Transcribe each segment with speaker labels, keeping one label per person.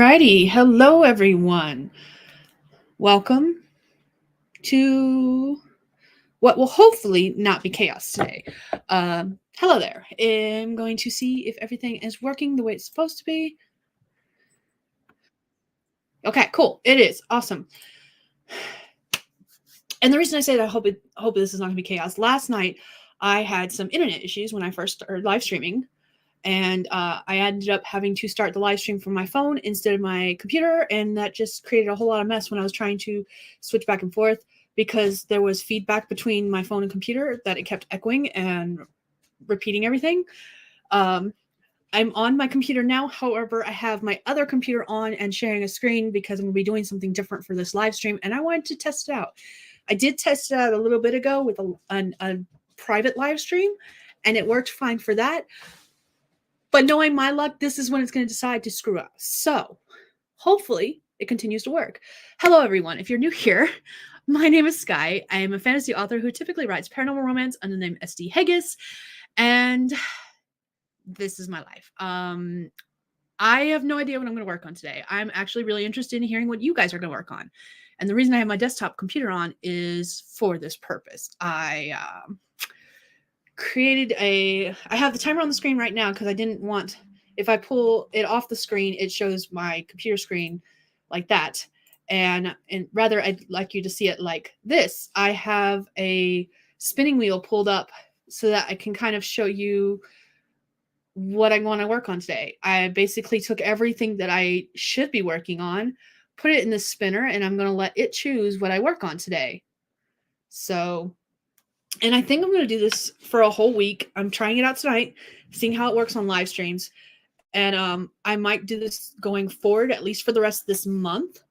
Speaker 1: Alrighty, hello everyone. Welcome to what will hopefully not be chaos today. Hello there. I'm going to see if everything is working the way it's supposed to be. Okay, cool. It is awesome. And the reason I say that I hope this is not going to be chaos. Last night I had some internet issues when I first started live streaming. And I ended up having to start the live stream from my phone instead of my computer, and that just created a whole lot of mess when I was trying to switch back and forth because there was feedback between my phone and computer that it kept echoing and repeating everything. I'm on my computer now. However, I have my other computer on and sharing a screen because I'm going to be doing something different for this live stream, and I wanted to test it out. I did test it out a little bit ago with a private live stream, and it worked fine for that. But knowing my luck, this is when it's going to decide to screw up. So hopefully it continues to work. Hello, everyone. If you're new here, my name is Skye. I am a fantasy author who typically writes paranormal romance under the name SD Hegyes. And this is my life. I have no idea what I'm going to work on today. I'm actually really interested in hearing what you guys are going to work on. And the reason I have my desktop computer on is for this purpose. I have the timer on the screen right now because I didn't want, if I pull it off the screen, it shows my computer screen like that. And rather, I'd like you to see it like this. I have a spinning wheel pulled up so that I can kind of show you what I want to work on today. I basically took everything that I should be working on, put it in the spinner, and I'm going to let it choose what I work on today. So... and I think I'm going to do this for a whole week. I'm trying it out tonight, seeing how it works on live streams. And I might do this going forward, at least for the rest of this month,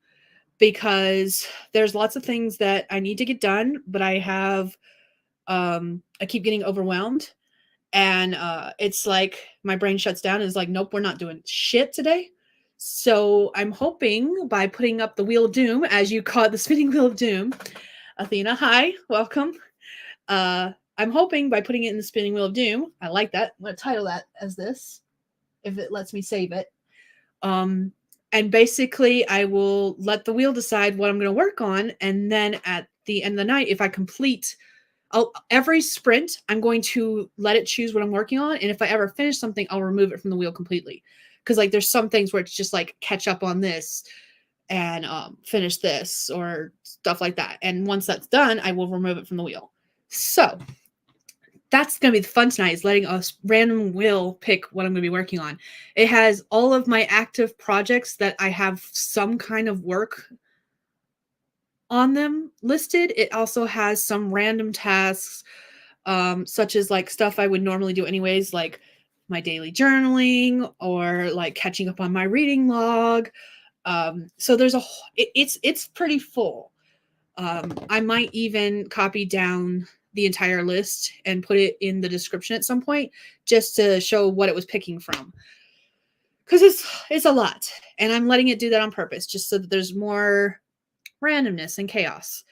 Speaker 1: because there's lots of things that I need to get done, but I keep getting overwhelmed. And it's like my brain shuts down and is like, nope, we're not doing shit today. So I'm hoping by putting up the Wheel of Doom, as you call it, the spinning Wheel of Doom. Athena, hi, welcome. I'm hoping by putting it in the spinning Wheel of Doom, I like that. I'm going to title that as this, if it lets me save it. And basically, I will let the wheel decide what I'm going to work on. And then at the end of the night, if I complete every sprint, I'm going to let it choose what I'm working on. And if I ever finish something, I'll remove it from the wheel completely. Because like there's some things where it's just like catch up on this and finish this or stuff like that. And once that's done, I will remove it from the wheel. So that's going to be the fun tonight, is letting a random wheel pick what I'm going to be working on. It has all of my active projects that I have some kind of work on them listed. It also has some random tasks, such as like stuff I would normally do anyways, like my daily journaling or like catching up on my reading log. So there's it's pretty full. I might even copy down the entire list and put it in the description at some point just to show what it was picking from. Because it's a lot. And I'm letting it do that on purpose just so that there's more randomness and chaos.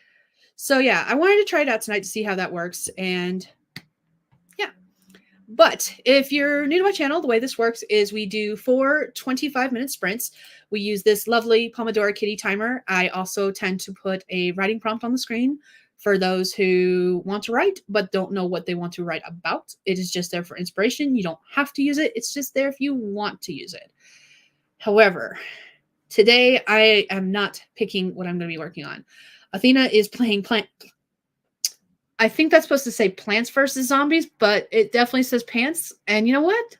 Speaker 1: So yeah, I wanted to try it out tonight to see how that works. And yeah. But if you're new to my channel, the way this works is we do 4 25-minute sprints. We use this lovely Pomodoro Kitty timer. I also tend to put a writing prompt on the screen for those who want to write but don't know what they want to write about. It is just there for inspiration. You don't have to use it. It's just there if you want to use it. However, today I am not picking what I'm going to be working on. Athena is playing I think that's supposed to say Plants vs. Zombies, but it definitely says Pants. And you know what?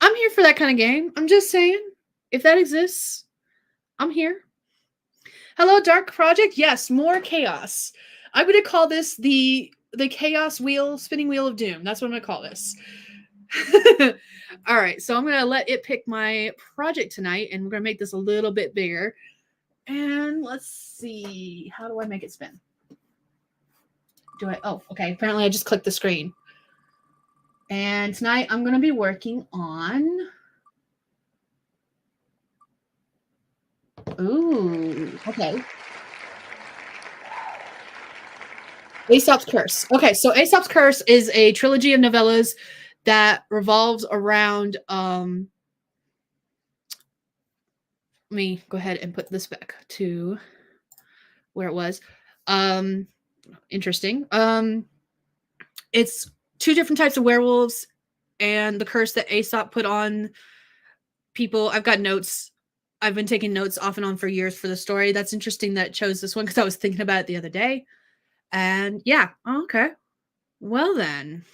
Speaker 1: I'm here for that kind of game. I'm just saying, if that exists, I'm here. Hello, Dark Project. Yes, more chaos. I'm going to call this the Chaos Wheel, Spinning Wheel of Doom. That's what I'm going to call this. All right, so I'm going to let it pick my project tonight, and we're going to make this a little bit bigger. And let's see. How do I make it spin? Oh, okay. Apparently I just clicked the screen. And tonight I'm going to be working on... ooh, okay. Aesop's Curse. Okay, so Aesop's Curse is a trilogy of novellas that revolves around Let me go ahead and put this back to where it was. Um, interesting. It's two different types of werewolves and the curse that Aesop put on people. I've got notes. I've been taking notes off and on for years for the story. That's interesting that it chose this one because I was thinking about it the other day. And yeah, okay. Well then,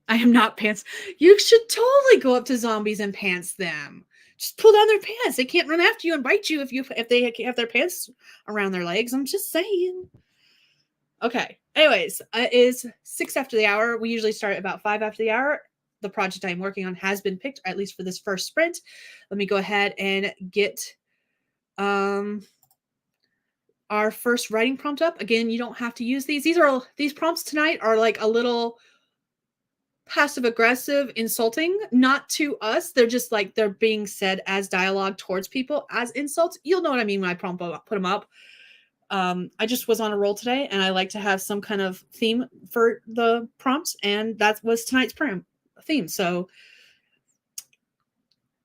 Speaker 1: I am not pants. You should totally go up to zombies and pants them. Just pull down their pants. They can't run after you and bite you if they have their pants around their legs. I'm just saying. Okay. Anyways, it is 6 after the hour. We usually start about 5 after the hour. The project I'm working on has been picked, at least for this first sprint. Let me go ahead and get um our first writing prompt up. Again, you don't have to use these. These prompts tonight are like a little passive aggressive, insulting, not to us. They're just like they're being said as dialogue towards people as insults. You'll know what I mean when I put them up. I just was on a roll today, and I like to have some kind of theme for the prompts, and that was tonight's theme. So,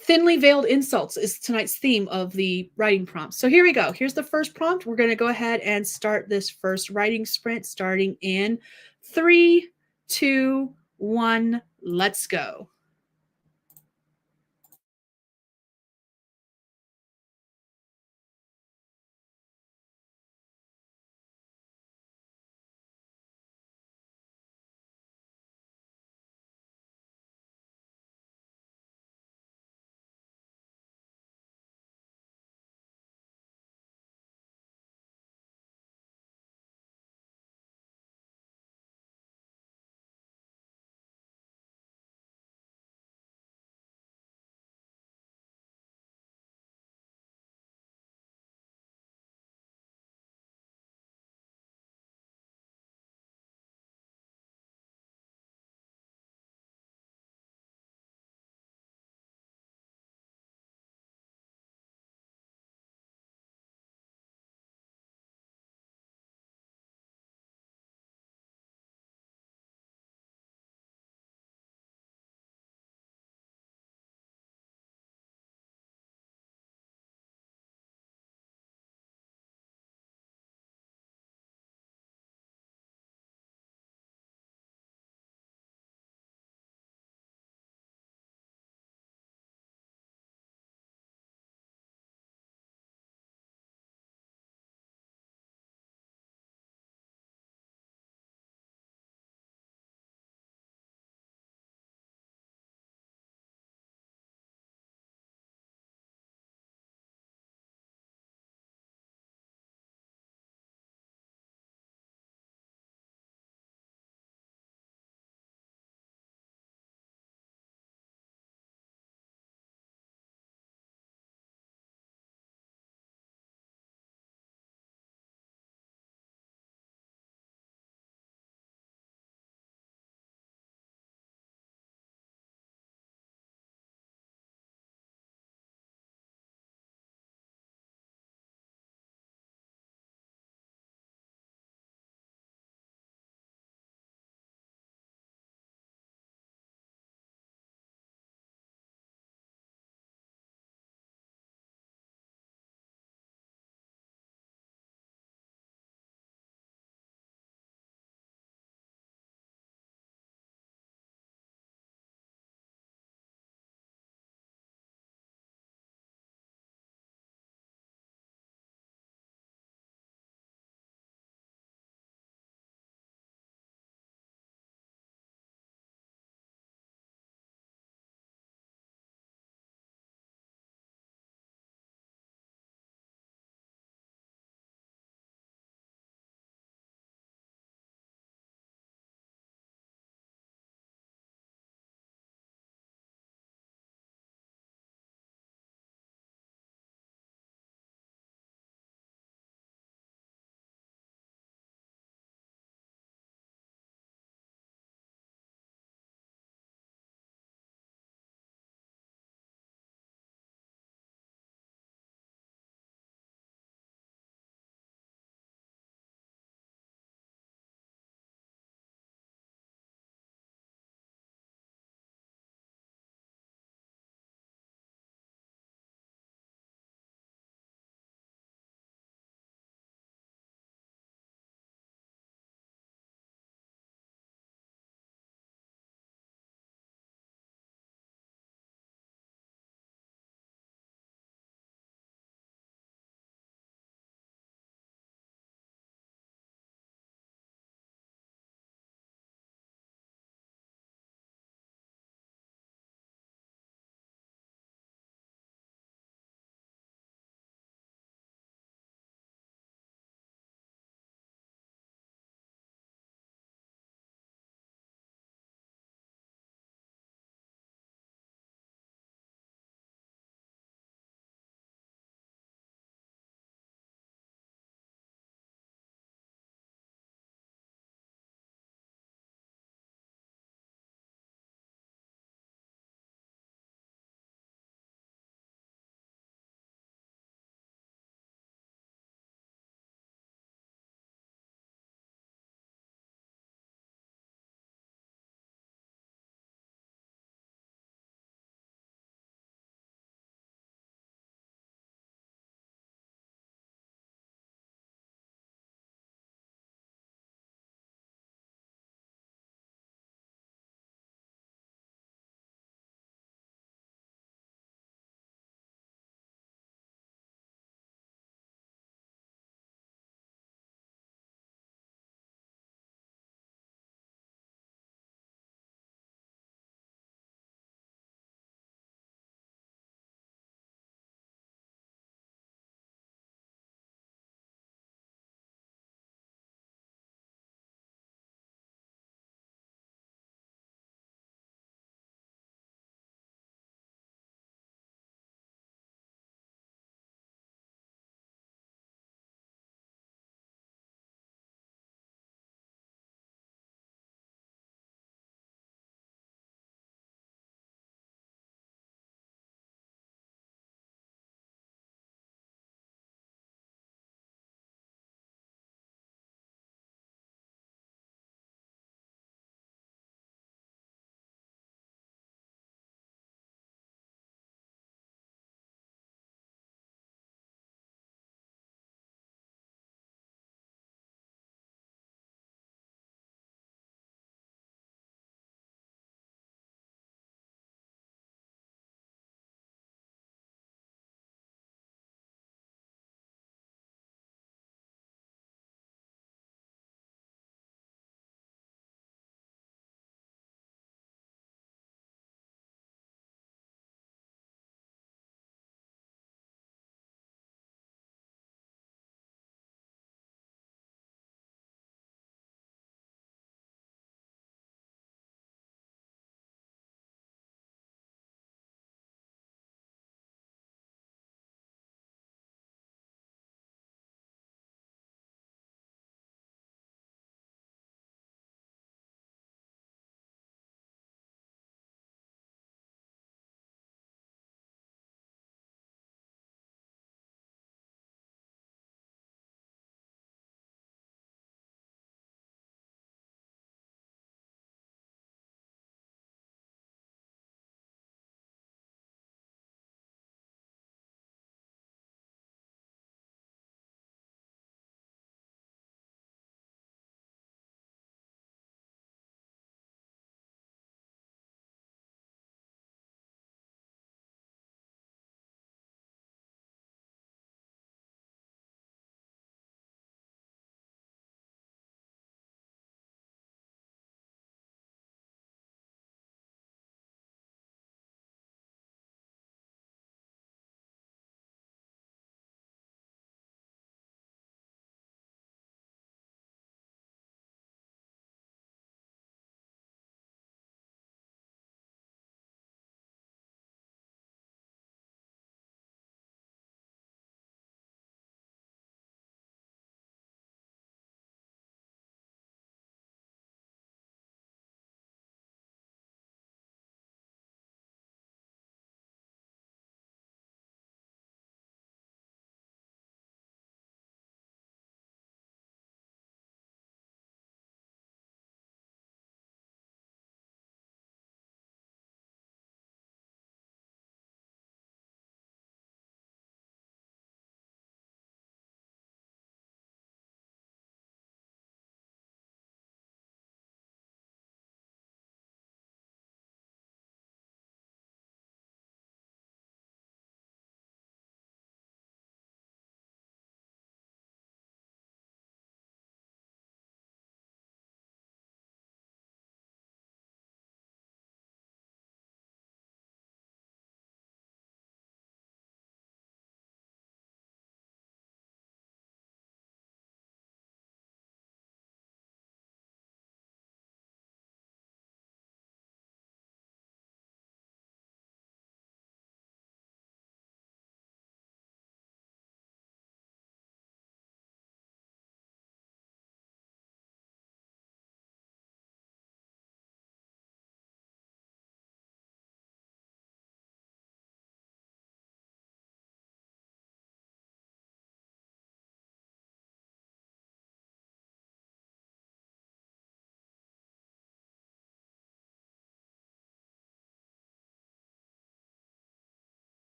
Speaker 1: thinly veiled insults is tonight's theme of the writing prompt. So here we go. Here's the first prompt. We're going to go ahead and start this first writing sprint, starting in 3, 2, 1. Let's go.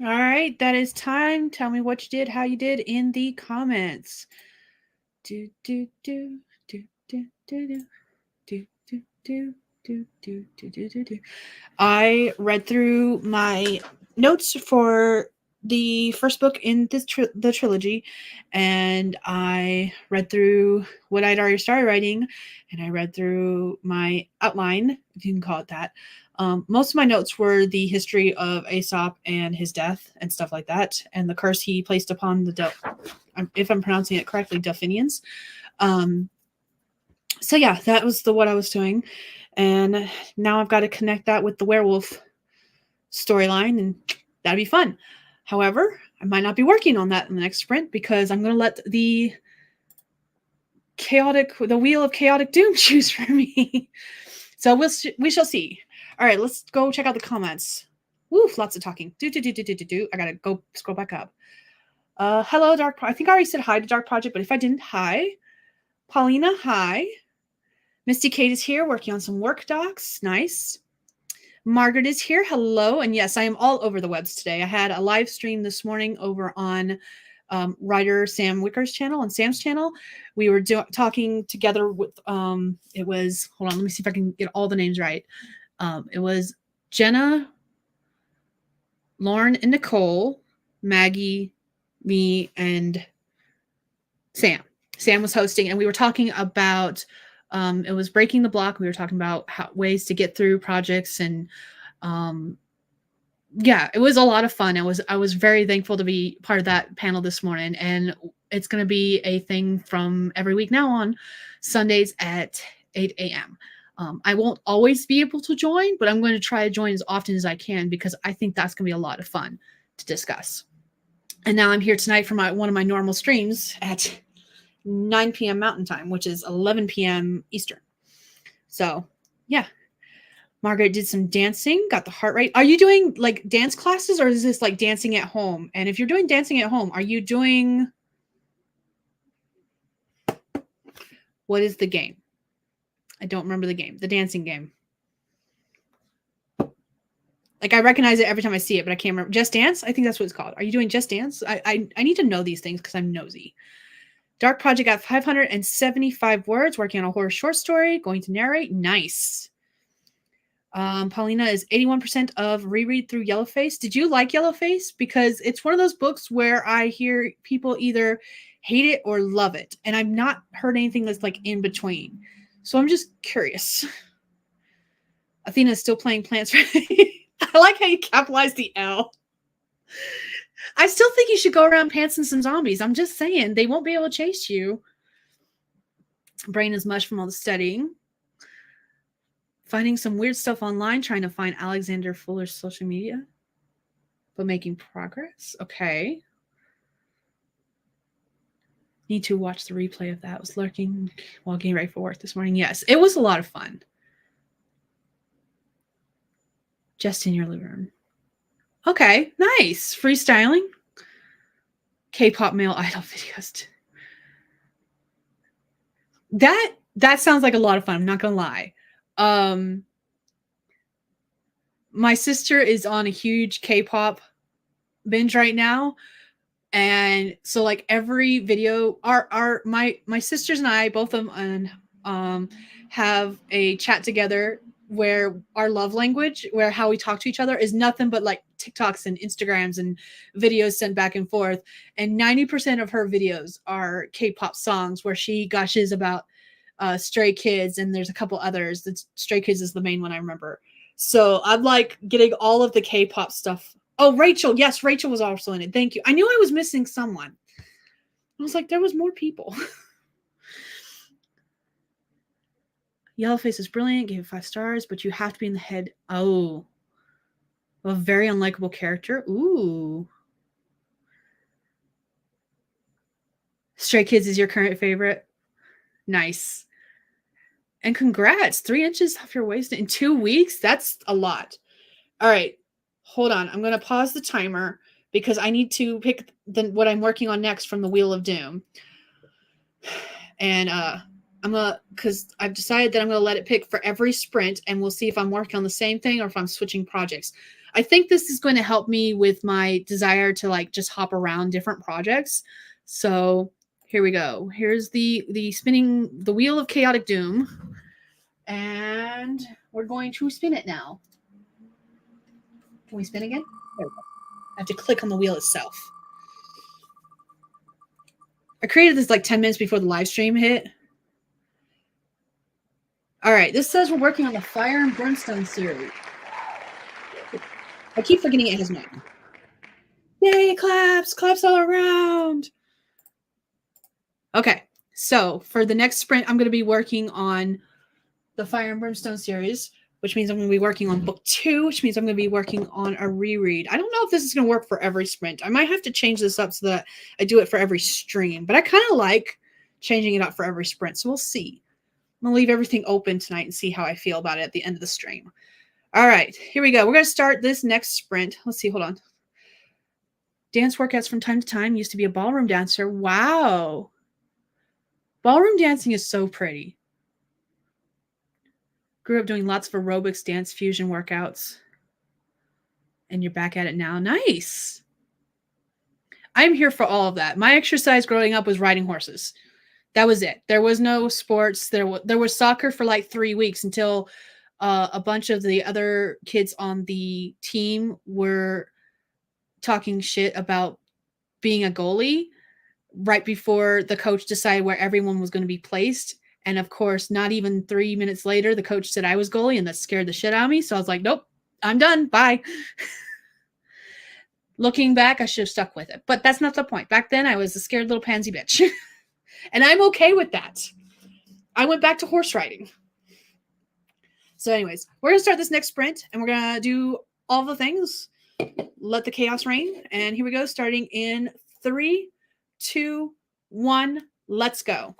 Speaker 1: All right, that is time. Tell me what you did, how you did in the comments. Do do do do do do do do do do do do do do do. I read through my notes for the first book in the trilogy, and I read through what I'd already started writing, and I read through my outline, if you can call it that. Most of my notes were the history of Aesop and his death and stuff like that, and the curse he placed upon the if I'm pronouncing it correctly, Delphinians. So yeah, that was what I was doing, and now I've got to connect that with the werewolf storyline, and that'd be fun. However, I might not be working on that in the next sprint because I'm going to let the wheel of chaotic doom choose for me. So we shall see. All right, let's go check out the comments. Woof, lots of talking. I gotta go scroll back up. Hello, Dark. I think I already said hi to Dark Project, but if I didn't, hi. Paulina, hi. Misty Kate is here working on some work docs. Nice. Margaret is here. Hello. And yes, I am all over the webs today. I had a live stream this morning over on writer Sam Wicker's channel and Sam's channel. We were talking together with, it was, hold on, let me see if I can get all the names right. It was Jenna, Lauren, and Nicole, Maggie, me, and Sam. Sam was hosting, and we were talking about it was breaking the block. We were talking about ways to get through projects, and yeah, it was a lot of fun. I was very thankful to be part of that panel this morning, and it's going to be a thing from every week now on Sundays at 8 a.m. I won't always be able to join, but I'm going to try to join as often as I can because I think that's going to be a lot of fun to discuss. And now I'm here tonight for one of my normal streams at 9 p.m. Mountain Time, which is 11 p.m. Eastern. So, yeah. Margaret did some dancing, got the heart rate. Are you doing like dance classes, or is this like dancing at home? And if you're doing dancing at home, are you doing... What is the game? I don't remember the game. The dancing game. Like, I recognize it every time I see it, but I can't remember. Just Dance? I think that's what it's called. Are you doing Just Dance? I need to know these things because I'm nosy. Dark Project got 575 words, working on a horror short story, going to narrate. Nice. Paulina is 81% of reread through Yellowface. Did you like Yellowface? Because it's one of those books where I hear people either hate it or love it. And I've not heard anything that's like in between. So I'm just curious. Athena's still playing Plants Right. I like how you capitalized the L. I still think you should go around pantsing some zombies. I'm just saying, they won't be able to chase you. Brain is mush from all the studying. Finding some weird stuff online, trying to find Alexander Fuller's social media, but making progress. Okay. Need to watch the replay of that. I was lurking while getting ready for work this morning. Yes, it was a lot of fun. Just in your living room. Okay, nice. Freestyling. K-pop male idol videos. That sounds like a lot of fun. I'm not gonna lie. My sister is on a huge K-pop binge right now, and so like every video, my sisters and I, both of them, have a chat together where our love language, where how we talk to each other, is nothing but like TikToks and Instagrams and videos sent back and forth. And 90% of her videos are K-pop songs where she gushes about Stray Kids, and there's a couple others. Stray Kids is the main one I remember. So I'm like getting all of the K-pop stuff. Oh, Rachel. Yes, Rachel was also in it. Thank you. I knew I was missing someone. I was like, there was more people. Yellowface is brilliant. Gave it 5 stars, but you have to be in the head. Oh. A very unlikable character. Ooh. Stray Kids is your current favorite. Nice. And congrats. 3 inches off your waist in 2 weeks. That's a lot. All right. Hold on. I'm going to pause the timer because I need to pick what I'm working on next from the Wheel of Doom. And because I've decided that I'm going to let it pick for every sprint, and we'll see if I'm working on the same thing or if I'm switching projects. I think this is going to help me with my desire to like just hop around different projects. So here we go. Here's the spinning the wheel of chaotic doom, and we're going to spin it now. Can we spin again? There we go. I have to click on the wheel itself. I created this like 10 minutes before the live stream hit. All right, this says we're working on the Fire and Brimstone series. I keep forgetting it has a name. Yay, claps! Claps all around! Okay, so for the next sprint, I'm going to be working on the Fire and Brimstone series, which means I'm going to be working on book 2, which means I'm going to be working on a reread. I don't know if this is going to work for every sprint. I might have to change this up so that I do it for every stream, but I kind of like changing it up for every sprint, so we'll see. I'm going to leave everything open tonight and see how I feel about it at the end of the stream. All right, here we go. We're going to start this next sprint. Let's see, hold on. Dance workouts from time to time. Used to be a ballroom dancer. Wow. Ballroom dancing is so pretty. Grew up doing lots of aerobics, dance, fusion workouts. And you're back at it now. Nice. I'm here for all of that. My exercise growing up was riding horses. That was it. There was no sports. There was soccer for like 3 weeks until a bunch of the other kids on the team were talking shit about being a goalie right before the coach decided where everyone was going to be placed. And of course, not even 3 minutes later, the coach said I was goalie, and that scared the shit out of me. So I was like, nope, I'm done. Bye. Looking back, I should have stuck with it. But that's not the point. Back then, I was a scared little pansy bitch. And I'm okay with that. I went back to horse riding. So anyways, we're going to start this next sprint, and we're going to do all the things. Let the chaos reign. And here we go, starting in 3, 2, 1. Let's go.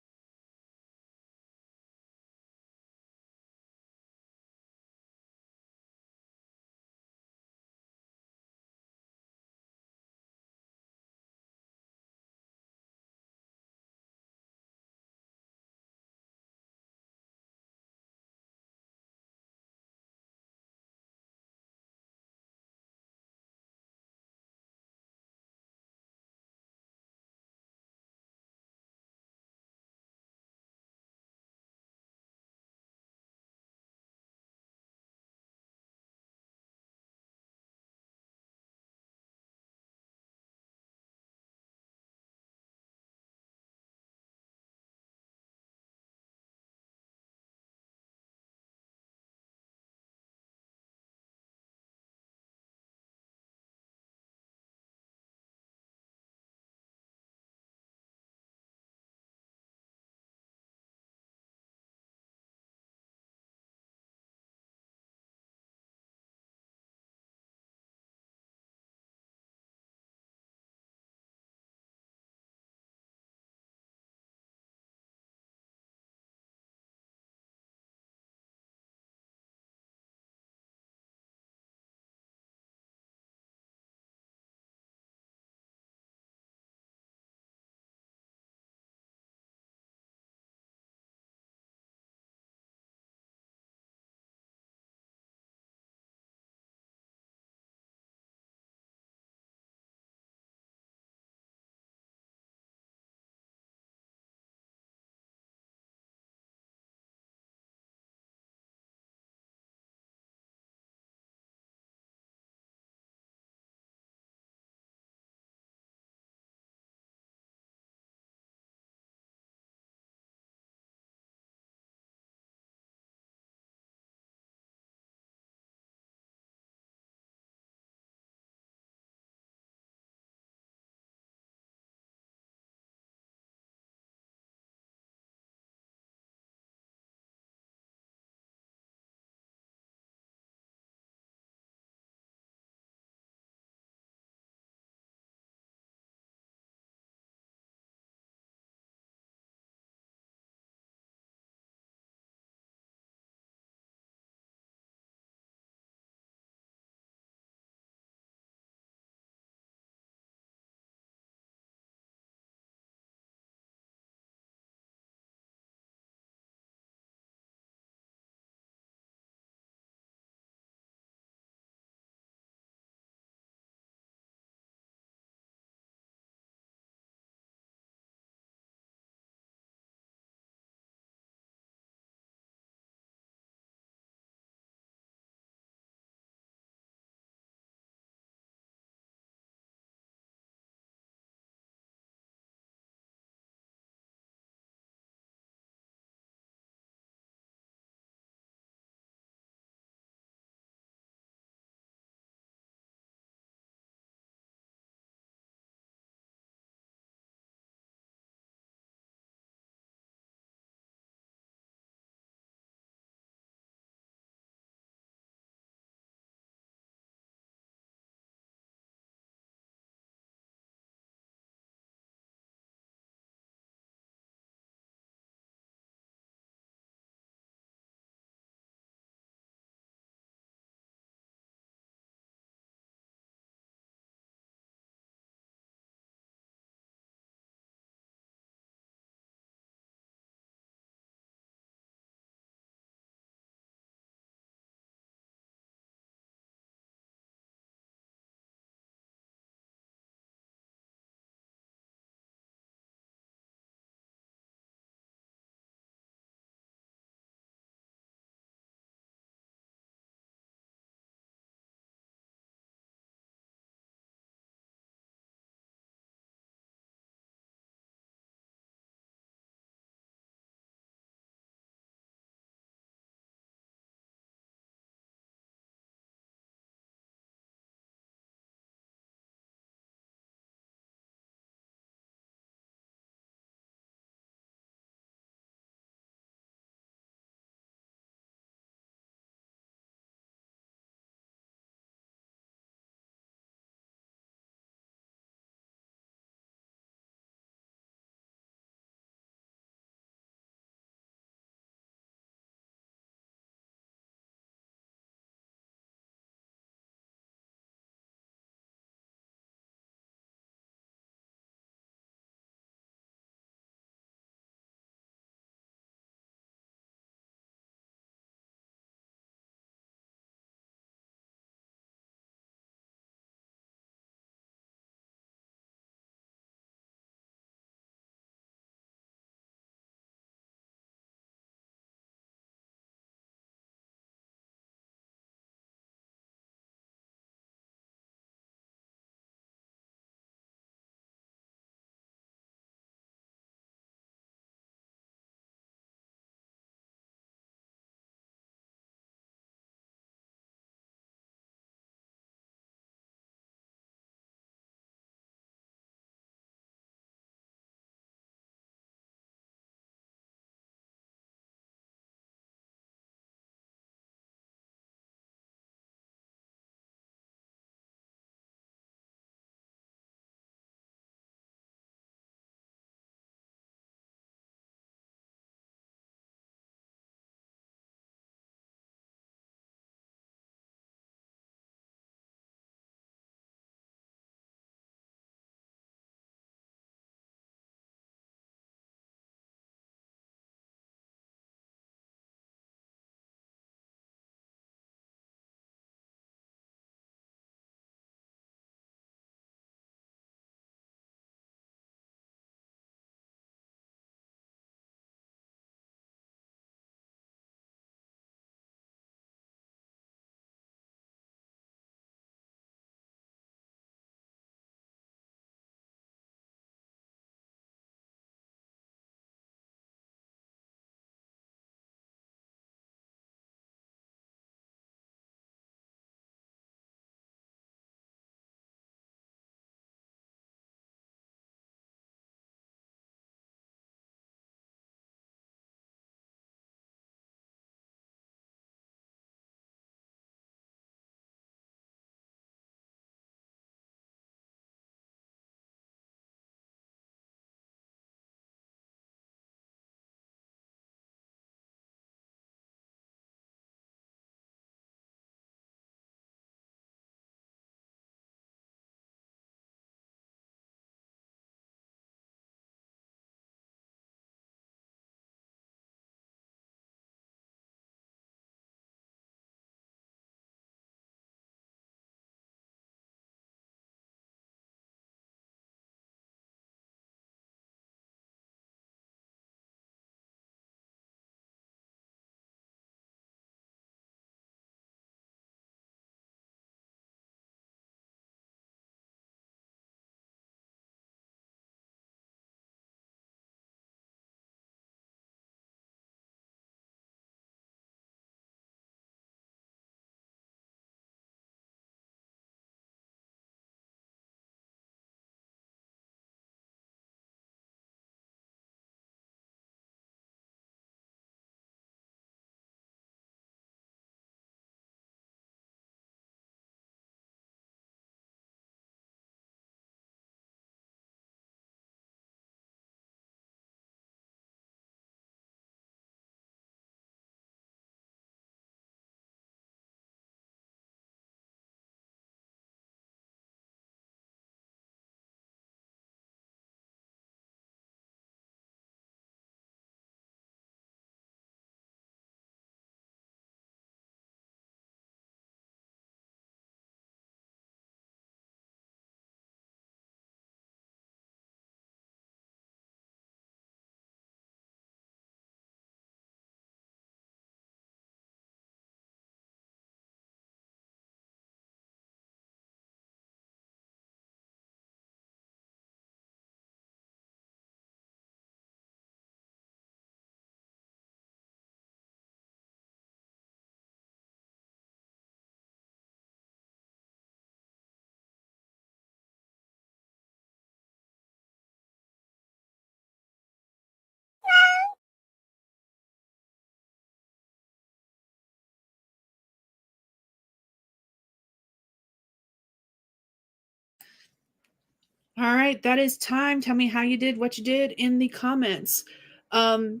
Speaker 1: All right, that is time. Tell me how you did, what you did in the comments. So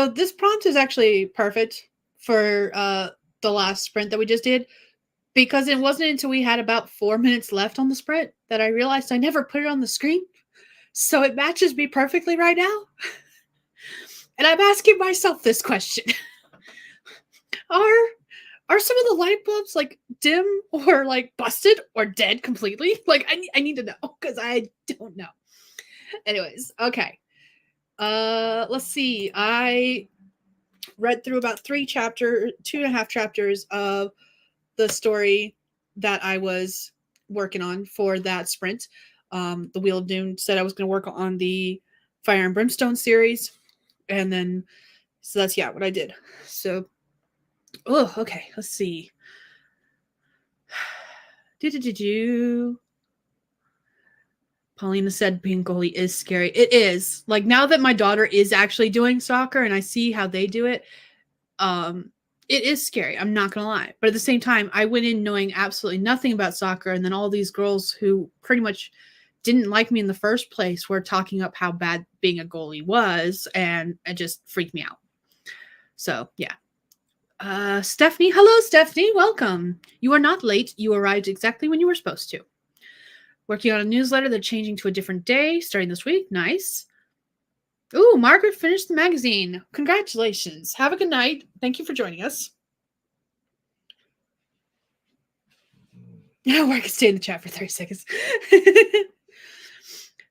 Speaker 1: this prompt is actually perfect for the last sprint that we just did, because it wasn't until we had about 4 minutes left on the sprint that I realized I never put it on the screen. So it matches me perfectly right now. And I'm asking myself this question. Are some of the light bulbs like dim or like busted or dead completely? Like I need to know, because I don't know. Anyways, okay. Let's see. I read through about 2.5 chapters of the story that I was working on for that sprint. The Wheel of Doom said I was going to work on the Fire and Brimstone series, and then so that's what I did. So, okay, let's see. Paulina said being goalie is scary. It is. Like, now that my daughter is actually doing soccer and I see how they do it, it is scary. I'm not going to lie. But at the same time, I went in knowing absolutely nothing about soccer, and then all these girls who pretty much didn't like me in the first place were talking up how bad being a goalie was, and it just freaked me out. So, yeah. Stephanie. Hello, Stephanie. Welcome. You are not late. You arrived exactly when you were supposed to. Working on a newsletter. They're changing to a different day starting this week. Nice. Ooh, Margaret finished the magazine. Congratulations. Have a good night. Thank you for joining us. Now I can stay in the chat for 30 seconds.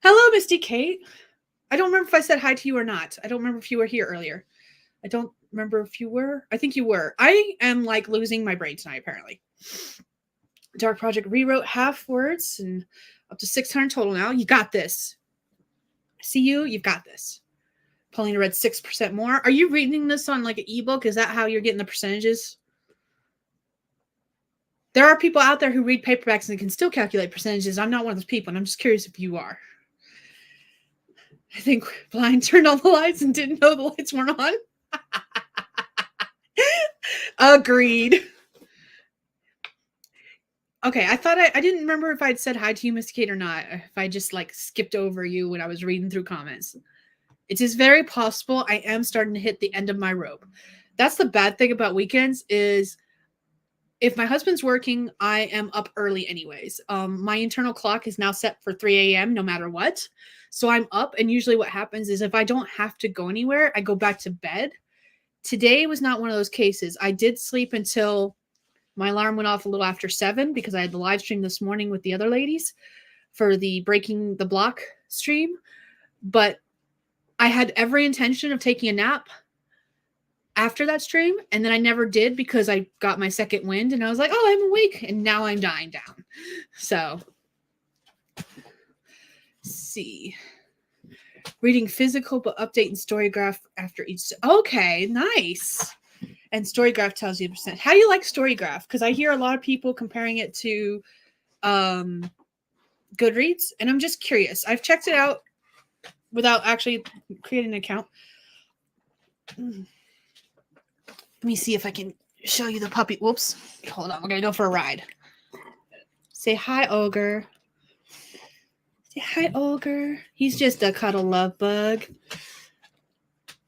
Speaker 1: Hello, Misty Kate. I don't remember if I said hi to you or not. I don't remember if you were here earlier. I don't remember if you were. I think you were. I am like losing my brain tonight, apparently. Dark Project rewrote half words and up to 600 total now. You got this. I see you. You've got this. Paulina read 6% more. Are you reading this on like an ebook? Is that how you're getting the percentages? There are people out there who read paperbacks and can still calculate percentages. I'm not one of those people, and I'm just curious if you are. I think Blind turned on the lights and didn't know the lights weren't on. Agreed. Okay, I thought I didn't remember if I'd said hi to you, Miss Kate, or not. If I just like skipped over you when I was reading through comments. It is very possible I am starting to hit the end of my rope. That's the bad thing about weekends is if my husband's working, I am up early anyways. My internal clock is now set for 3 a.m. no matter what. So I'm up, and usually what happens is if I don't have to go anywhere, I go back to bed. Today was not one of those cases. I did sleep until my alarm went off a little after 7 because I had the live stream this morning with the other ladies for the Breaking the Block stream. But I had every intention of taking a nap after that stream, and then I never did because I got my second wind, and I was like, oh, I'm awake, and now I'm dying down. So, let's see. Reading physical, but updating Storygraph after each. Okay, nice. And Storygraph tells you the percent. How do you like Storygraph? Because I hear a lot of people comparing it to Goodreads, and I'm just curious. I've checked it out without actually creating an account. Let me see if I can show you the puppy. Whoops. Hold on. We're going to go for a ride. Say hi, Ogre. Say hi, Ogre. He's just a cuddle love bug.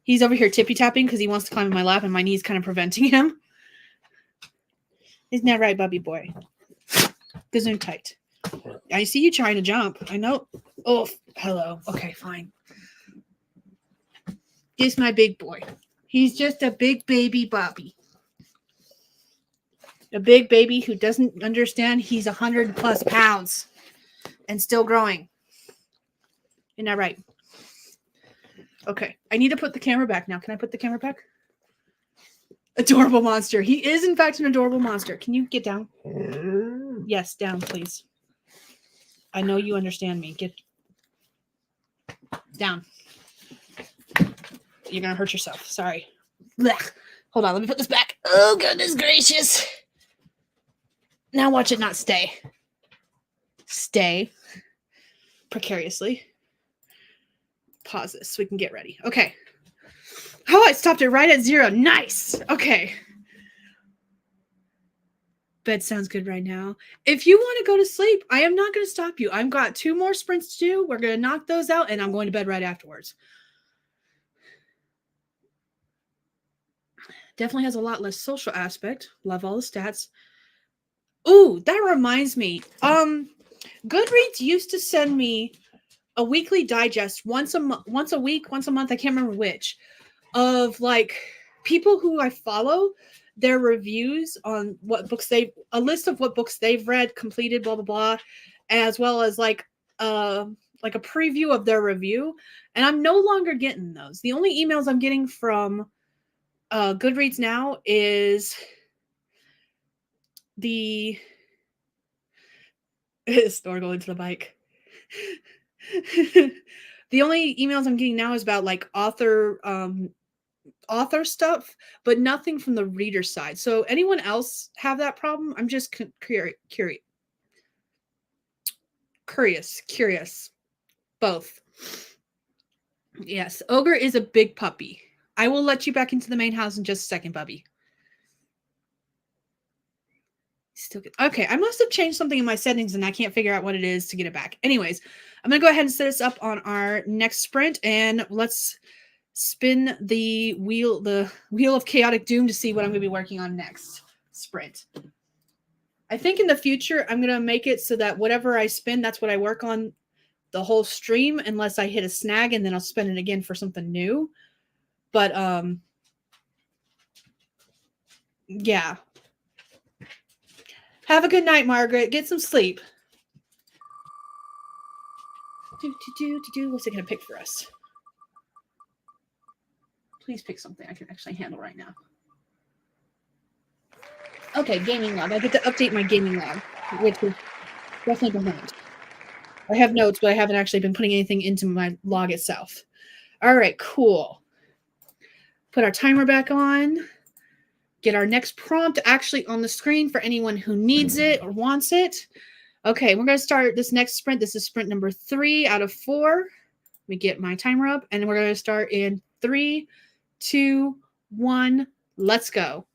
Speaker 1: He's over here tippy-tapping because he wants to climb in my lap, and my knee's kind of preventing him. Isn't that right, Bubby boy? Gazoon tight. I see you trying to jump. I know. Oh, hello. Okay, fine. Just my big boy. He's just a big baby Bobby. A big baby who doesn't understand he's 100+ pounds and still growing. Isn't that right? Okay. I need to put the camera back now. Can I put the camera back? Adorable monster. He is, in fact, an adorable monster. Can you get down? Yes, down, please. I know you understand me. Get down. You're going to hurt yourself. Sorry. Blech. Hold on. Let me put this back. Oh, goodness gracious. Now watch it not stay. Stay. Precariously. Pause this so we can get ready. Okay. Oh, I stopped it right at 0. Nice. Okay. Bed sounds good right now. If you want to go to sleep, I am not going to stop you. I've got 2 more sprints to do. We're going to knock those out, and I'm going to bed right afterwards. Definitely has a lot less social aspect. Love all the stats. Ooh, that reminds me. Goodreads used to send me a weekly digest once a week, once a month, I can't remember which, of like people who I follow, their reviews on what books a list of what books they've read, completed, blah blah blah, as well as like a preview of their review. And I'm no longer getting those. The only emails I'm getting from Goodreads now is the snorkel into the bike. The only emails I'm getting now is about like author stuff, but nothing from the reader side. So anyone else have that problem? I'm just curious. Both. Yes, Ogre is a big puppy. I will let you back into the main house in just a second, Bubby. Still good. Okay, I must have changed something in my settings and I can't figure out what it is to get it back. Anyways, I'm gonna go ahead and set us up on our next sprint, and let's spin the wheel of chaotic doom to see what I'm gonna be working on next sprint. I think in the future I'm gonna make it so that whatever I spin, that's what I work on the whole stream, unless I hit a snag, and then I'll spin it again for something new. But yeah. Have a good night, Margaret. Get some sleep. What's it gonna pick for us? Please pick something I can actually handle right now. Okay, gaming log. I get to update my gaming log, which is definitely behind. I have notes, but I haven't actually been putting anything into my log itself. All right, cool. Put our timer back on. Get our next prompt actually on the screen for anyone who needs it or wants it. Okay, we're going to start this next sprint. This is sprint number 3 out of 4. Let me get my timer up, and we're going to start in 3, 2, 1. Let's go.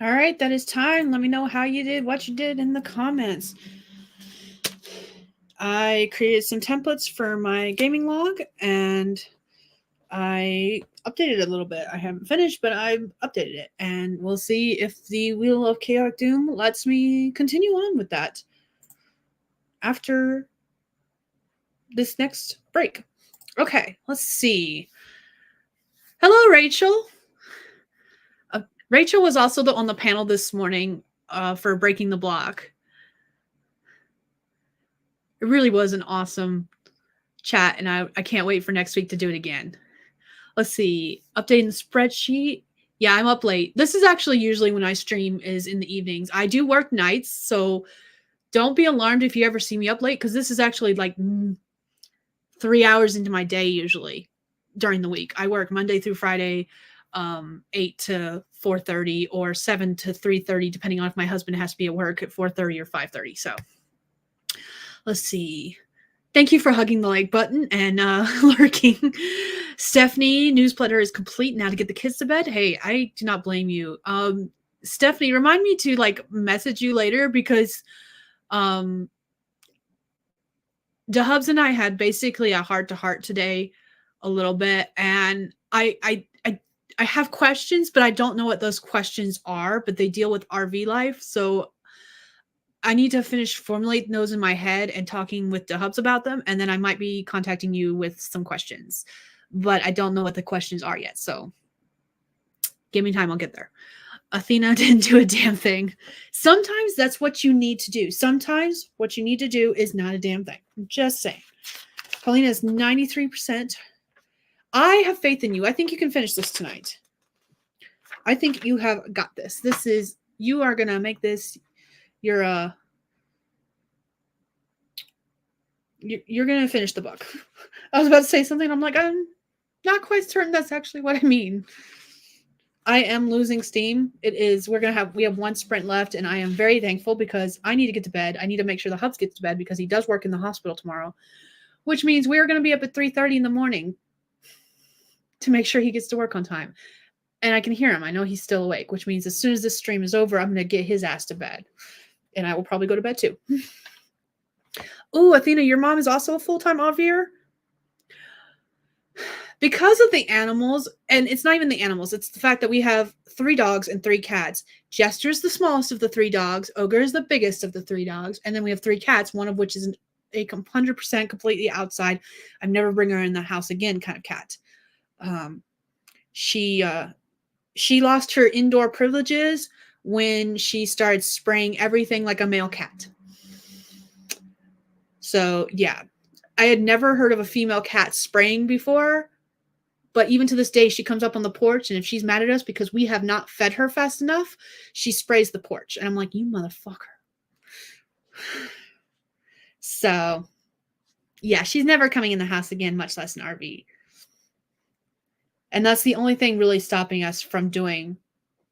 Speaker 1: All right, that is time. Let me know how you did, what you did in the comments. I created some templates for my gaming log and I updated it a little bit. I haven't finished, but I've updated it. And we'll see if the Wheel of Chaotic Doom lets me continue on with that after this next break. Okay, let's see. Hello, Rachel. Rachel was also on the panel this morning for Breaking the Block. It really was an awesome chat, and I can't wait for next week to do it again. Let's see. Updating the spreadsheet. Yeah, I'm up late. This is actually usually when I stream is in the evenings. I do work nights, so don't be alarmed if you ever see me up late because this is actually like 3 hours into my day usually during the week. I work Monday through Friday, 8 to 4:30 or 7 to 3:30, depending on if my husband has to be at work at 4:30 or 5:30. So let's see. Thank you for hugging the like button and lurking. Stephanie, newsletter is complete. Now to get the kids to bed. Hey, I do not blame you. Stephanie, remind me to like message you later because DeHubs and I had basically a heart-to-heart today a little bit. And I have questions, but I don't know what those questions are, but they deal with RV life. So I need to finish formulating those in my head and talking with DeHubs about them. And then I might be contacting you with some questions, but I don't know what the questions are yet. So give me time. I'll get there. Athena didn't do a damn thing. Sometimes that's what you need to do. Sometimes what you need to do is not a damn thing. I'm just saying. Paulina is 93%. I have faith in you. I think you can finish this tonight. I think you have got this. You are going to make this you're going to finish the book. I was about to say something. I'm like, I'm not quite certain that's actually what I mean. I am losing steam. We have one sprint left and I am very thankful because I need to get to bed. I need to make sure the Hubs gets to bed because he does work in the hospital tomorrow, which means we're going to be up at 3:30 in the morning to make sure he gets to work on time. And I can hear him. I know he's still awake, which means as soon as this stream is over, I'm going to get his ass to bed. And I will probably go to bed too. Ooh, Athena, your mom is also a full-time RVer? Because of the animals, and it's not even the animals, it's the fact that we have 3 dogs and 3 cats. Jester's the smallest of the 3 dogs. Ogre is the biggest of the 3 dogs. And then we have 3 cats, one of which is a 100% completely outside. I'd never bring her in the house again kind of cat. She lost her indoor privileges when she started spraying everything like a male cat. So, yeah. I had never heard of a female cat spraying before, but even to this day, she comes up on the porch, and if she's mad at us because we have not fed her fast enough, she sprays the porch. And I'm like, you motherfucker. So, yeah, she's never coming in the house again, much less an RV. And that's the only thing really stopping us from doing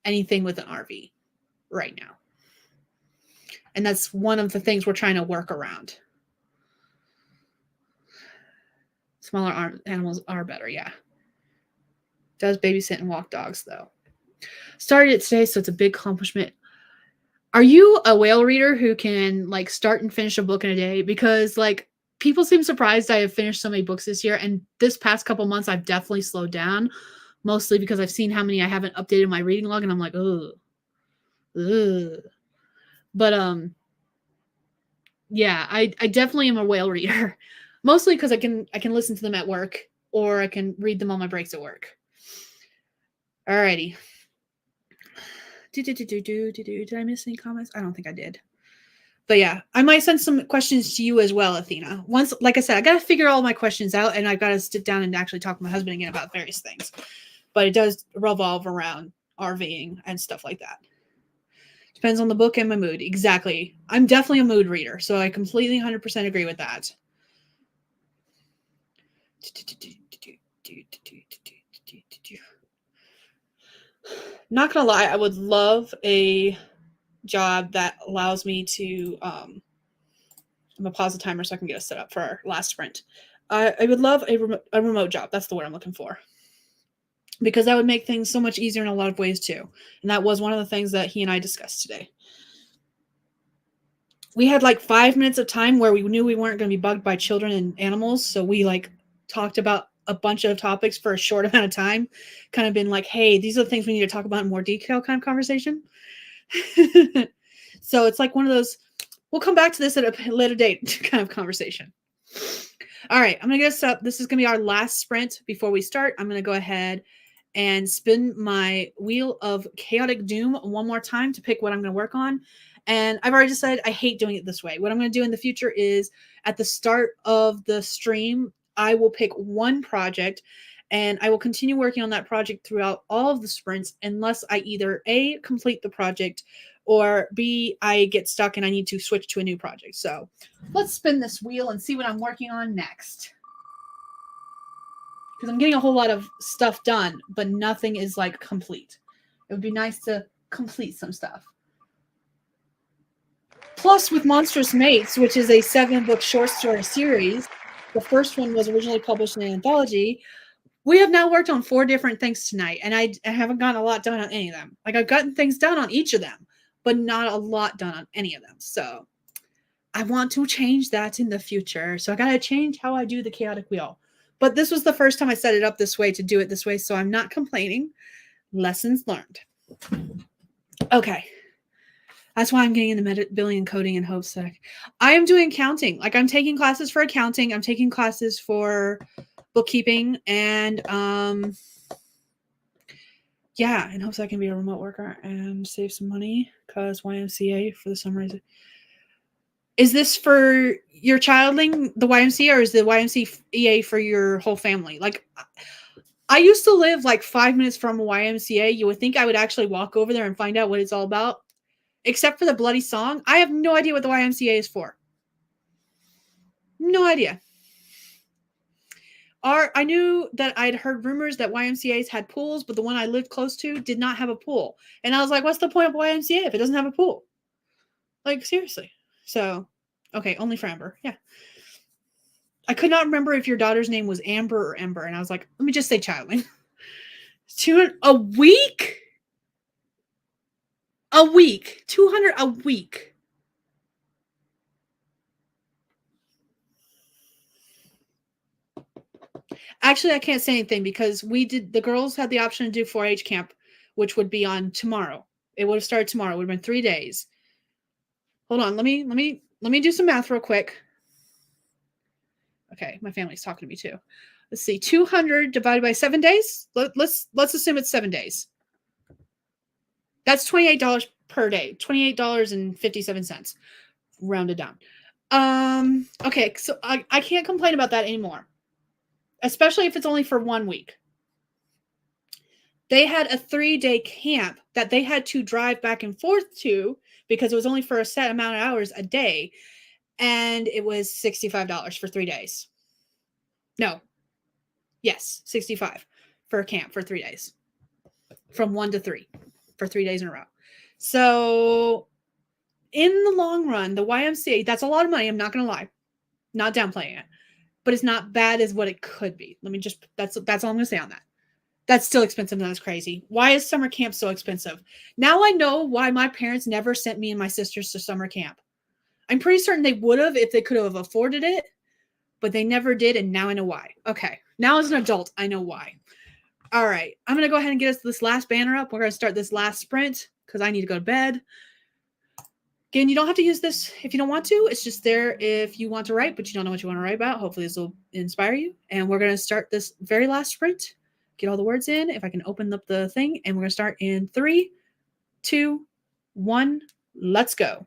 Speaker 1: anything with an RV right now. And that's one of the things we're trying to work around. Smaller animals are better, yeah. Does babysit and walk dogs, though. Started it today, so it's a big accomplishment. Are you a whale reader who can, like, start and finish a book in a day? Because, like, people seem surprised I have finished so many books this year, and this past couple months, I've definitely slowed down, mostly because I've seen how many I haven't updated my reading log, and I'm like, ugh. But, yeah, I definitely am a whale reader. Mostly because I can listen to them at work, or I can read them on my breaks at work. Alrighty. Did I miss any comments? I don't think I did. But yeah, I might send some questions to you as well, Athena. Once, like I said, I got to figure all my questions out, and I've got to sit down and actually talk to my husband again about various things. But it does revolve around RVing and stuff like that. Depends on the book and my mood. Exactly. I'm definitely a mood reader, so I completely 100% agree with that. Not gonna lie, I would love a job that allows me to I'm gonna pause the timer so I can get us set up for our last sprint. I would love a remote job. That's the word I'm looking for. because that would make things so much easier in a lot of ways too. And that was one of the things that he and I discussed today. We had like 5 minutes of time where we knew we weren't going to be bugged by children and animals. So we like talked about a bunch of topics for a short amount of time, kind of been like, hey, these are the things we need to talk about in more detail kind of conversation. So it's like one of those, we'll come back to this at a later date kind of conversation. All right, I'm going to get us up. This is going to be our last sprint before we start. I'm going to go ahead and spin my wheel of chaotic doom one more time to pick what I'm going to work on. And I've already decided I hate doing it this way. What I'm going to do in the future is at the start of the stream, I will pick one project and I will continue working on that project throughout all of the sprints unless I either A, complete the project, or B, I get stuck and I need to switch to a new project. So let's spin this wheel and see what I'm working on next. Because I'm getting a whole lot of stuff done, but nothing is like complete. It would be nice to complete some stuff. Plus, with Monstrous Mates, which is a 7-book short story series, the first one was originally published in an anthology. We have now worked on 4 different things tonight, and I haven't gotten a lot done on any of them. Like, I've gotten things done on each of them, but not a lot done on any of them. So I want to change that in the future. So I got to change how I do the chaotic wheel. But this was the first time I set it up this way to do it this way, so I'm not complaining. Lessons learned. Okay. That's why I'm getting into billing and coding in hopes that I am doing accounting. Like, I'm taking classes for accounting. I'm taking classes for bookkeeping, and yeah, in hopes I can be a remote worker and save some money because YMCA for the summer is this for your childling, the YMCA, or is the YMCA for your whole family? Like, I used to live like 5 minutes from a YMCA. You would think I would actually walk over there and find out what it's all about. Except for the bloody song, I have no idea what the YMCA is for. No idea. I knew that I'd heard rumors that YMCAs had pools, but the one I lived close to did not have a pool. And I was like, what's the point of YMCA if it doesn't have a pool? Like, seriously. So, okay, only for Amber. Yeah. I could not remember if your daughter's name was Amber or Ember. And I was like, let me just say childling. A week? A week. 200 a week. Actually, I can't say anything because the girls had the option to do 4-H camp, which would be on tomorrow. It would have started tomorrow. It would have been 3 days. Hold on, let me do some math real quick. Okay, my family's talking to me too. Let's see, 200 divided by 7 days. Let's assume it's 7 days. That's $28 per day, $28.57, rounded down. Okay, so I can't complain about that anymore, especially if it's only for 1 week. They had a 3-day camp that they had to drive back and forth to because it was only for a set amount of hours a day. And it was $65 for 3 days. No. Yes, 65 for a camp for 3 days. From 1 to 3 for 3 days in a row. So in the long run, the YMCA, that's a lot of money. I'm not going to lie. Not downplaying it. But it's not bad as what it could be. That's all I'm going to say on that. That's still expensive. That's crazy. Why is summer camp so expensive? Now I know why my parents never sent me and my sisters to summer camp. I'm pretty certain they would have if they could have afforded it, but they never did, and now I know why. Okay, now as an adult, I know why. All right, I'm going to go ahead and get us this last banner up. We're going to start this last sprint because I need to go to bed. Again, you don't have to use this if you don't want to. It's just there if you want to write, but you don't know what you want to write about. Hopefully this will inspire you. And we're going to start this very last sprint. Get all the words in. If I can open up the thing. And we're going to start in 3, 2, 1. Let's go.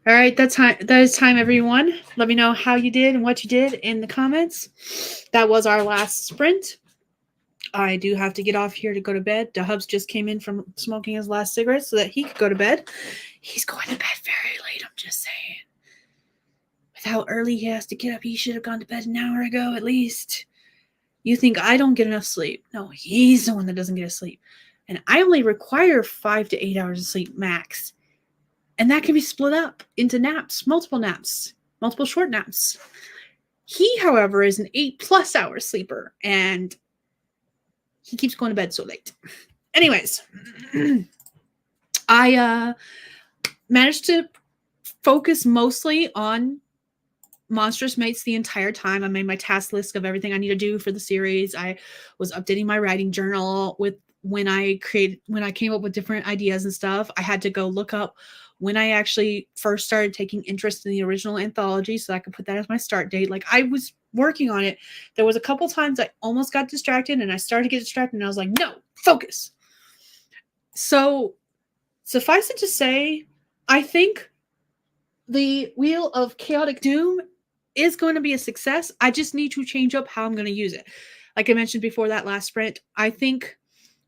Speaker 1: All right, that's time. That is time, everyone. Let me know how you did and what you did in the comments. That was our last sprint. I do have to get off here to go to bed. The Hubs just came in from smoking his last cigarette so that he could go to bed. He's going to bed very late, I'm just saying. With how early he has to get up, he should have gone to bed an hour ago at least. You think I don't get enough sleep? No, he's the one that doesn't get enough sleep. And I only require 5 to 8 hours of sleep max. And that can be split up into naps, multiple short naps. He, however, is an 8+ hour sleeper, and he keeps going to bed so late. Anyways, I managed to focus mostly on monstrous mates the entire time. I made my task list of everything I need to do for the series. I was updating my writing journal with when I came up with different ideas and stuff. I had to go look up when I actually first started taking interest in the original anthology so I could put that as my start date. Like, I was working on it. There was a couple times I almost got distracted, and I started to get distracted, and I was like, no, focus. So suffice it to say, I think the Wheel of Chaotic Doom is going to be a success. I just need to change up how I'm going to use it. Like I mentioned before that last sprint, I think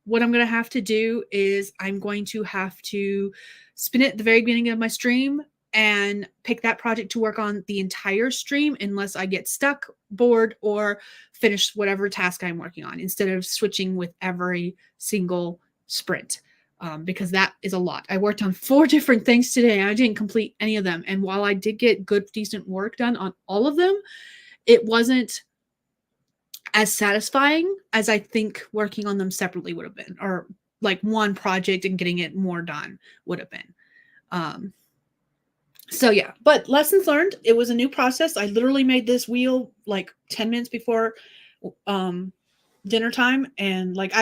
Speaker 1: what I'm going to have to do is I'm going to have to spin it at the very beginning of my stream and pick that project to work on the entire stream unless I get stuck, bored, or finish whatever task I'm working on instead of switching with every single sprint. Because that is a lot. I worked on 4 different things today, and I didn't complete any of them. And while I did get good, decent work done on all of them, it wasn't as satisfying as I think working on them separately would have been, or like one project and getting it more done would have been. So yeah, but lessons learned. It was a new process. I literally made this wheel like 10 minutes before dinner time, and like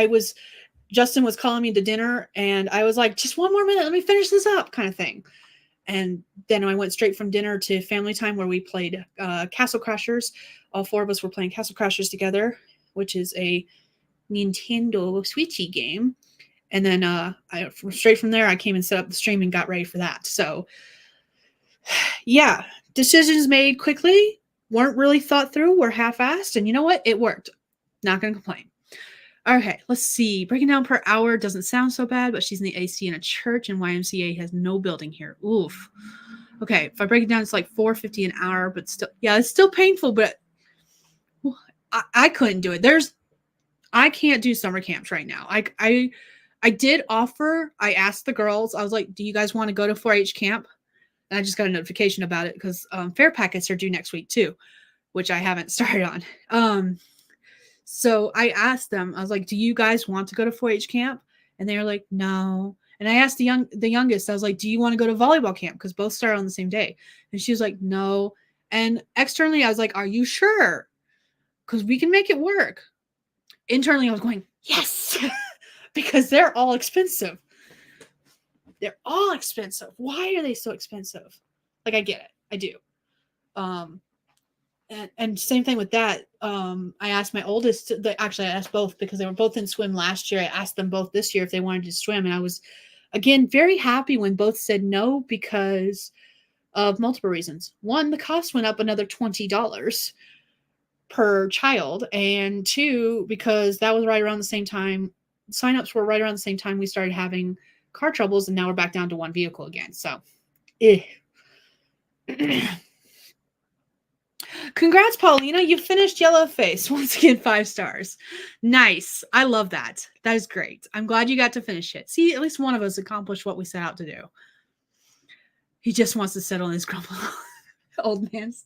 Speaker 1: Justin was calling me to dinner, and I was like, just one more minute, let me finish this up, kind of thing. And then I went straight from dinner to family time where we played Castle Crashers. All 4 of us were playing Castle Crashers together, which is a Nintendo Switchy game. And then straight from there, I came and set up the stream and got ready for that. So yeah, decisions made quickly, weren't really thought through, were half-assed, and you know what? It worked. Not going to complain. Okay, let's see. Breaking down per hour doesn't sound so bad, but she's in the AC in a church, and YMCA has no building here. Oof. Okay, if I break it down, it's like $4.50 an hour, but still, yeah, it's still painful, but I couldn't do it. I can't do summer camps right now. I did offer, I asked the girls, I was like, do you guys want to go to 4-H camp? And I just got a notification about it because fair packets are due next week too, which I haven't started on. So I asked them, I was like, do you guys want to go to 4-H camp? And they were like, no. And I asked the youngest, I was like, do you want to go to volleyball camp? Because both started on the same day. And she was like, no. And externally, I was like, are you sure? Because we can make it work. Internally, I was going, yes, because they're all expensive. They're all expensive. Why are they so expensive? Like, I get it. I do. And same thing with that. I asked my oldest, actually I asked both because they were both in swim last year. I asked them both this year if they wanted to swim. And I was, again, very happy when both said no because of multiple reasons. One, the cost went up another $20 per child. And 2, because that was right around the same time, signups were right around the same time we started having car troubles. And now we're back down to 1 vehicle again. So, Congrats, Paulina. You finished Yellowface. Once again, 5 stars. Nice. I love that. That is great. I'm glad you got to finish it. See, at least one of us accomplished what we set out to do. He just wants to settle in his grumpy old man's.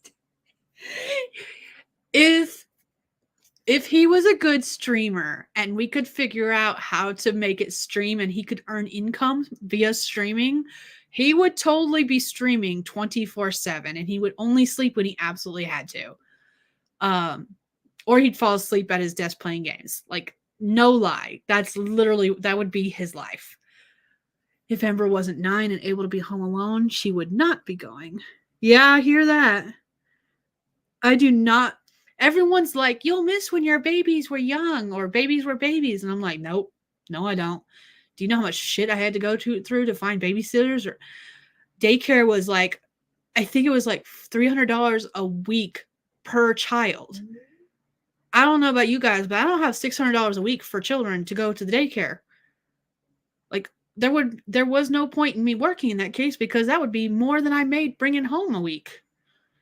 Speaker 1: If he was a good streamer and we could figure out how to make it stream and he could earn income via streaming, he would totally be streaming 24/7 and he would only sleep when he absolutely had to. Or he'd fall asleep at his desk playing games. Like, no lie. That would be his life. If Ember wasn't 9 and able to be home alone, she would not be going. Yeah, I hear that. I do not. Everyone's like, you'll miss when your babies were young or babies were babies. And I'm like, nope, no, I don't. Do you know how much shit I had to go through to find babysitters? Or daycare was like I think it was like $300 a week per child. I don't know about you guys, but I don't have $600 a week for children to go to the daycare. Like there was no point in me working in that case because that would be more than I made bringing home a week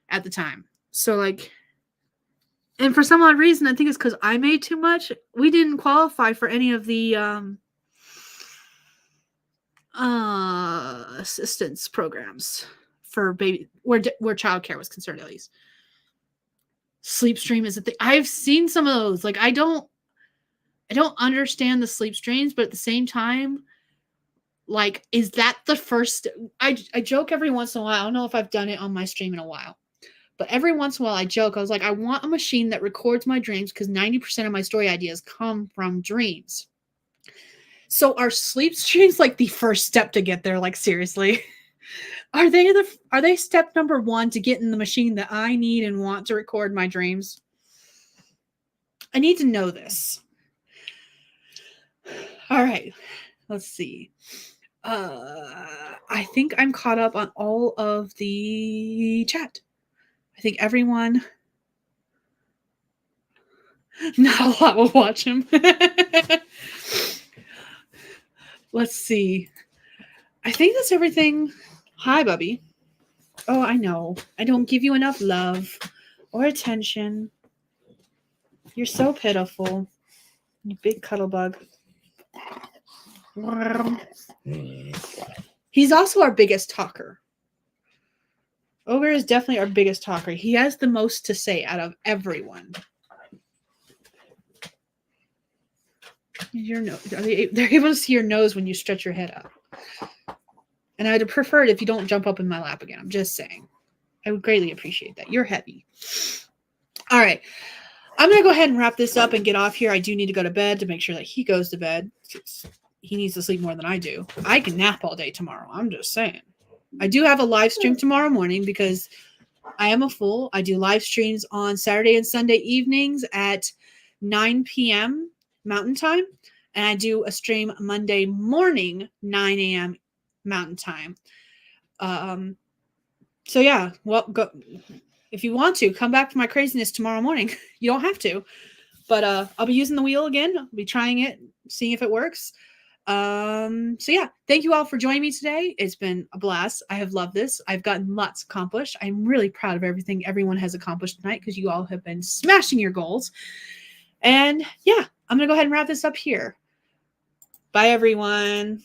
Speaker 1: at the time. So like, and for some odd reason, I think it's because I made too much. We didn't qualify for any of the assistance programs for baby where childcare was concerned, at least. Sleep stream is a thing. I've seen some of those. Like I don't understand the sleep streams, but at the same time, like, is that the first? I joke every once in a while. I don't know if I've done it on my stream in a while, but every once in a while I joke. I was like, I want a machine that records my dreams because 90% of my story ideas come from dreams. So are sleep streams like the first step to get there? Like seriously, are they step number 1 to get in the machine that I need and want to record my dreams? I need to know this. All right, let's see. I think I'm caught up on all of the chat. I think everyone. Not a lot will watch him. Let's see. I think that's everything. Hi, Bubby. Oh, I know. I don't give you enough love or attention. You're so pitiful. You big cuddle bug. He's also our biggest talker. Ogre is definitely our biggest talker. He has the most to say out of everyone. Your nose. They're able to see your nose when you stretch your head up. And I'd prefer it if you don't jump up in my lap again. I'm just saying. I would greatly appreciate that. You're heavy. All right. I'm going to go ahead and wrap this up and get off here. I do need to go to bed to make sure that he goes to bed. He needs to sleep more than I do. I can nap all day tomorrow. I'm just saying. I do have a live stream tomorrow morning because I am a fool. I do live streams on Saturday and Sunday evenings at 9 p.m. Mountain Time. And I do a stream Monday morning, 9 a.m. Mountain Time. So yeah, well, go if you want to come back for my craziness tomorrow morning. You don't have to, but I'll be using the wheel again. I'll be trying it, seeing if it works. So yeah, thank you all for joining me today. It's been a blast. I have loved this. I've gotten lots accomplished. I'm really proud of everything everyone has accomplished tonight because you all have been smashing your goals. And yeah, I'm gonna go ahead and wrap this up here. Bye, everyone.